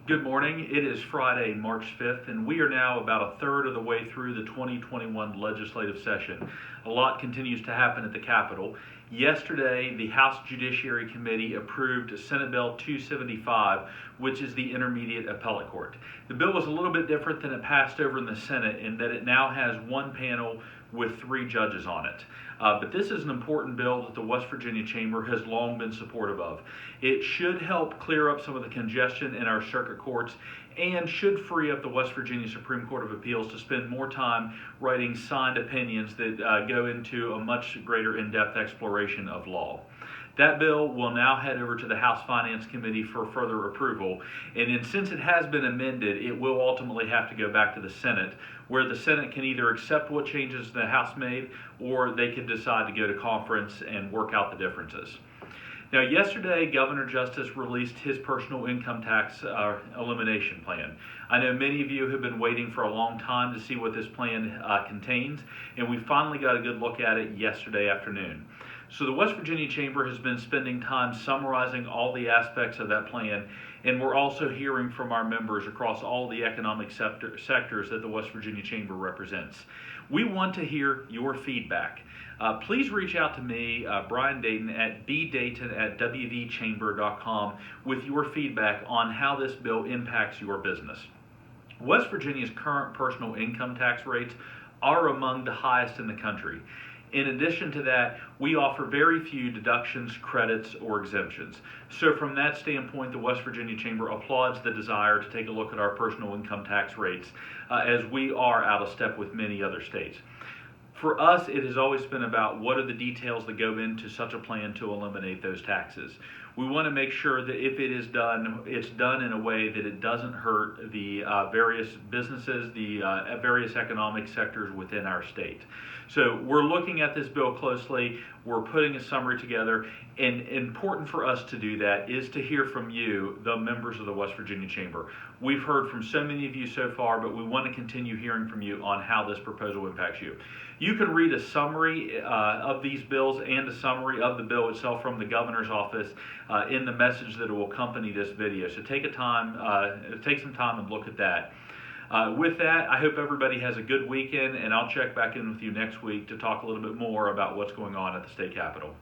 Good morning. It is Friday, March 5th, and we are now about a third of the way through the 2021 legislative session. A lot continues to happen at the Capitol. Yesterday, the House Judiciary Committee approved Senate Bill 275, which is the Intermediate Appellate Court. The bill was a little bit different than it passed over in the Senate in that it now has one panel with 3 judges on it. But this is an important bill that the West Virginia Chamber has long been supportive of. It should help clear up some of the congestion in our circuit courts and should free up the West Virginia Supreme Court of Appeals to spend more time writing signed opinions that go into a much greater in-depth exploration of law. That bill will now head over to the House Finance Committee for further approval, and since it has been amended, it will ultimately have to go back to the Senate, where the Senate can either accept what changes the House made, or they could decide to go to conference and work out the differences. Now, yesterday, Governor Justice released his personal income tax elimination plan. I know many of you have been waiting for a long time to see what this plan contains, and we finally got a good look at it yesterday afternoon. So the West Virginia Chamber has been spending time summarizing all the aspects of that plan, and we're also hearing from our members across all the economic sectors that the West Virginia Chamber represents. We want to hear your feedback. Please reach out to me, Brian Dayton, at bdayton@wvchamber.com with your feedback on how this bill impacts your business. West Virginia's current personal income tax rates are among the highest in the country. In addition to that, we offer very few deductions, credits, or exemptions. So from that standpoint, the West Virginia Chamber applauds the desire to take a look at our personal income tax rates as we are out of step with many other states. For us, it has always been about what are the details that go into such a plan to eliminate those taxes. We want to make sure that if it is done, it's done in a way that it doesn't hurt the various businesses, the various economic sectors within our state. So we're looking at this bill closely. We're putting a summary together, and important for us to do that is to hear from you, the members of the West Virginia Chamber. We've heard from so many of you so far, but we want to continue hearing from you on how this proposal impacts you. You can read a summary of these bills and a summary of the bill itself from the governor's office in the message that will accompany this video. So take some time and look at that. With that, I hope everybody has a good weekend, and I'll check back in with you next week to talk a little bit more about what's going on at the state capitol.